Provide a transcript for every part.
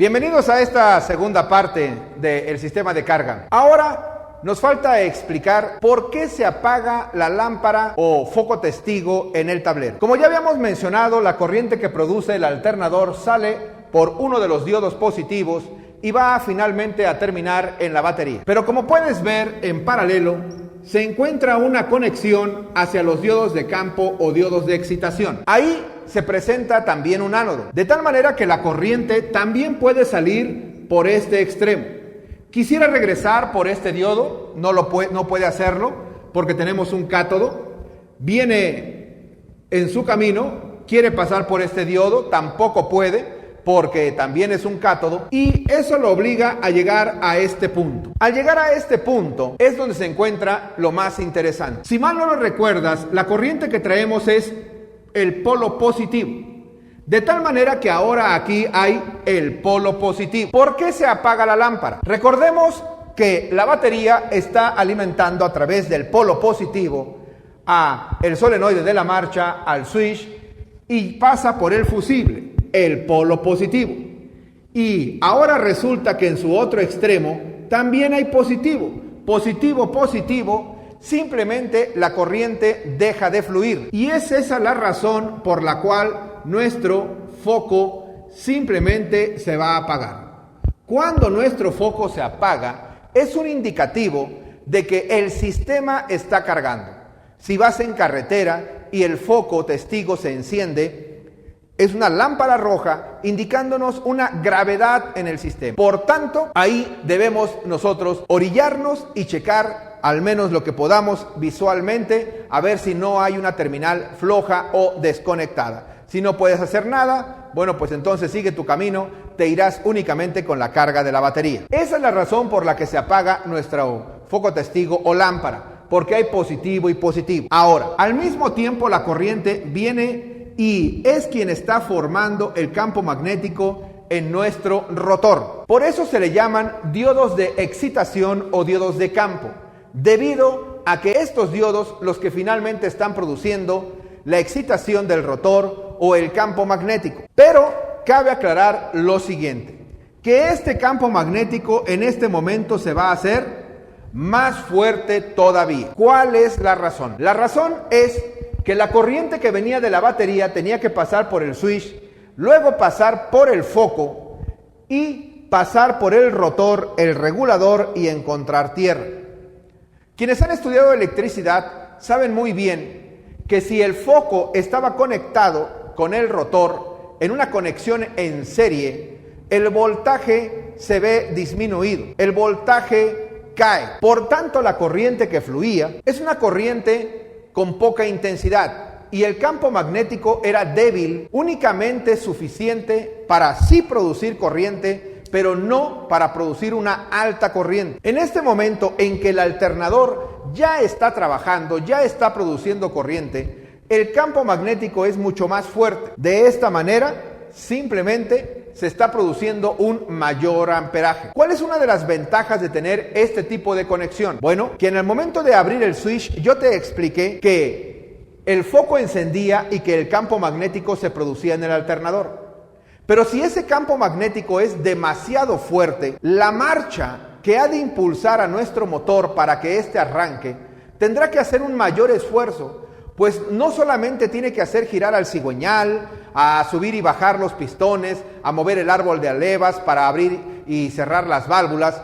Bienvenidos a esta segunda parte del sistema de carga. Ahora nos falta explicar por qué se apaga la lámpara o foco testigo en el tablero. Como ya habíamos mencionado, la corriente que produce el alternador sale por uno de los diodos positivos y va finalmente a terminar en la batería. Pero como puedes ver, en paralelo se encuentra una conexión hacia los diodos de campo o diodos de excitación. Ahí se presenta también un ánodo, de tal manera que la corriente también puede salir por este extremo. Quisiera regresar por este diodo, no puede hacerlo porque tenemos un cátodo. Viene en su camino, quiere pasar por este diodo, tampoco puede porque también es un cátodo, y eso lo obliga a llegar a este punto. Al llegar a este punto es donde se encuentra lo más interesante. Si mal no lo recuerdas, la corriente que traemos es el polo positivo, de tal manera que ahora aquí hay el polo positivo. ¿Por qué se apaga la lámpara? Recordemos que la batería está alimentando a través del polo positivo a el solenoide de la marcha, al switch, y pasa por el fusible, el polo positivo. Y ahora resulta que en su otro extremo también hay positivo. Positivo, simplemente la corriente deja de fluir. Y es esa la razón por la cual nuestro foco simplemente se va a apagar. Cuando nuestro foco se apaga, es un indicativo de que el sistema está cargando. Si vas en carretera y el foco testigo se enciende, es una lámpara roja indicándonos una gravedad en el sistema. Por tanto, ahí debemos nosotros orillarnos y checar al menos lo que podamos visualmente, a ver si no hay una terminal floja o desconectada. Si no puedes hacer nada, bueno, pues entonces sigue tu camino, te irás únicamente con la carga de la batería. Esa es la razón por la que se apaga nuestro foco testigo o lámpara, porque hay positivo y positivo. Ahora, al mismo tiempo la corriente viene y es quien está formando el campo magnético en nuestro rotor. Por eso se le llaman diodos de excitación o diodos de campo, debido a que estos diodos los que finalmente están produciendo la excitación del rotor o el campo magnético. Pero cabe aclarar lo siguiente, que este campo magnético en este momento se va a hacer más fuerte todavía. ¿Cuál es la razón? La razón es que la corriente que venía de la batería tenía que pasar por el switch, luego pasar por el foco y pasar por el rotor, el regulador y encontrar tierra. Quienes han estudiado electricidad saben muy bien que si el foco estaba conectado con el rotor en una conexión en serie, el voltaje se ve disminuido, el voltaje cae. Por tanto, la corriente que fluía es una corriente con poca intensidad y el campo magnético era débil, únicamente suficiente para sí producir corriente, pero no para producir una alta corriente. En este momento en que el alternador ya está trabajando, ya está produciendo corriente, el campo magnético es mucho más fuerte. De esta manera, simplemente se está produciendo un mayor amperaje. ¿Cuál es una de las ventajas de tener este tipo de conexión? Bueno, que en el momento de abrir el switch yo te expliqué que el foco encendía y que el campo magnético se producía en el alternador. Pero si ese campo magnético es demasiado fuerte, la marcha que ha de impulsar a nuestro motor para que éste arranque tendrá que hacer un mayor esfuerzo, pues no solamente tiene que hacer girar al cigüeñal, a subir y bajar los pistones, a mover el árbol de alevas para abrir y cerrar las válvulas,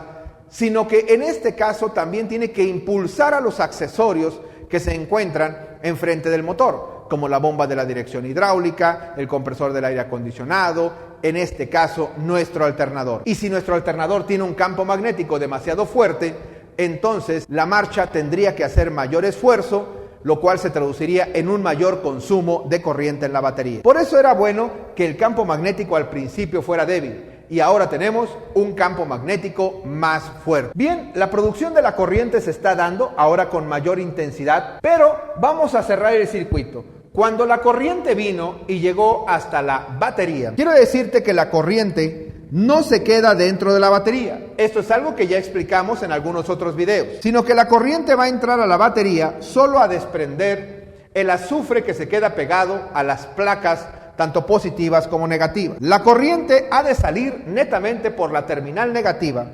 sino que en este caso también tiene que impulsar a los accesorios que se encuentran enfrente del motor, como la bomba de la dirección hidráulica, el compresor del aire acondicionado, en este caso nuestro alternador. Y si nuestro alternador tiene un campo magnético demasiado fuerte, entonces la marcha tendría que hacer mayor esfuerzo, lo cual se traduciría en un mayor consumo de corriente en la batería. Por eso era bueno que el campo magnético al principio fuera débil y ahora tenemos un campo magnético más fuerte. Bien, la producción de la corriente se está dando ahora con mayor intensidad, pero vamos a cerrar el circuito. Cuando la corriente vino y llegó hasta la batería, quiero decirte que la corriente no se queda dentro de la batería. Esto es algo que ya explicamos en algunos otros videos, sino que la corriente va a entrar a la batería solo a desprender el azufre que se queda pegado a las placas tanto positivas como negativas. La corriente ha de salir netamente por la terminal negativa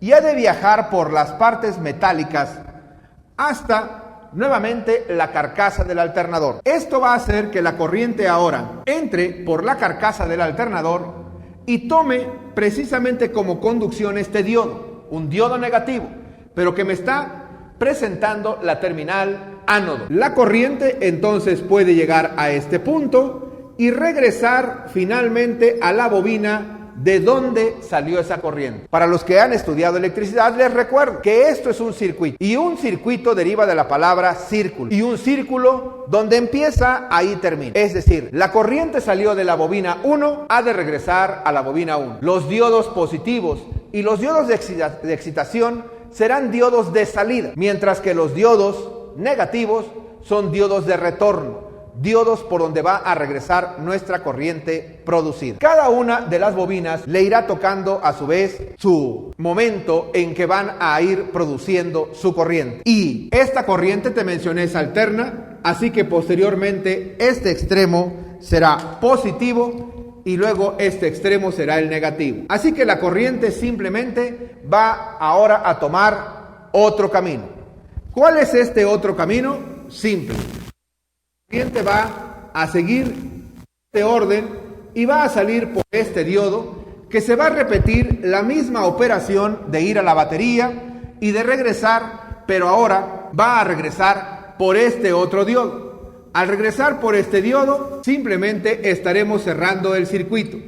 y ha de viajar por las partes metálicas hasta nuevamente la carcasa del alternador. Esto va a hacer que la corriente ahora entre por la carcasa del alternador y tome precisamente como conducción este diodo, un diodo negativo, pero que me está presentando la terminal ánodo. La corriente entonces puede llegar a este punto y regresar finalmente a la bobina de donde salió esa corriente. Para los que han estudiado electricidad, les recuerdo que esto es un circuito, y un circuito deriva de la palabra círculo, y un círculo donde empieza, ahí termina. Es decir, la corriente salió de la bobina 1, ha de regresar a la bobina 1. Los diodos positivos y los diodos de excitación serán diodos de salida, mientras que los diodos negativos son diodos de retorno, diodos por donde va a regresar nuestra corriente producida. Cada una de las bobinas le irá tocando a su vez su momento en que van a ir produciendo su corriente. Y esta corriente, te mencioné, es alterna, así que posteriormente este extremo será positivo y luego este extremo será el negativo. Así que la corriente simplemente va ahora a tomar otro camino. ¿Cuál es este otro camino? Simple. La corriente va a seguir este orden y va a salir por este diodo, que se va a repetir la misma operación de ir a la batería y de regresar, pero ahora va a regresar por este otro diodo. Al regresar por este diodo, simplemente estaremos cerrando el circuito.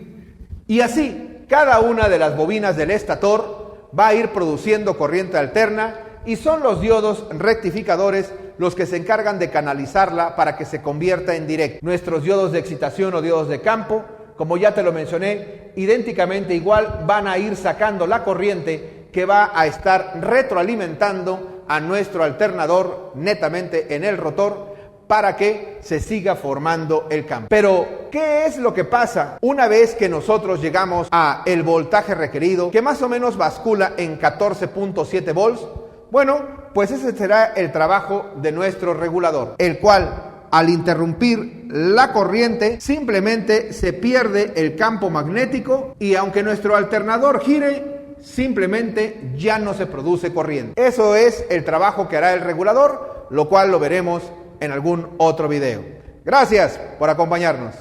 Y así, cada una de las bobinas del estator va a ir produciendo corriente alterna, y son los diodos rectificadores los que se encargan de canalizarla para que se convierta en directo. Nuestros diodos de excitación o diodos de campo, como ya te lo mencioné, idénticamente igual van a ir sacando la corriente que va a estar retroalimentando a nuestro alternador netamente en el rotor para que se siga formando el campo. Pero, ¿qué es lo que pasa una vez que nosotros llegamos a el voltaje requerido, que más o menos bascula en 14.7 volts? Bueno, pues ese será el trabajo de nuestro regulador, el cual, al interrumpir la corriente, simplemente se pierde el campo magnético y aunque nuestro alternador gire, simplemente ya no se produce corriente. Eso es el trabajo que hará el regulador, lo cual lo veremos en algún otro video. Gracias por acompañarnos.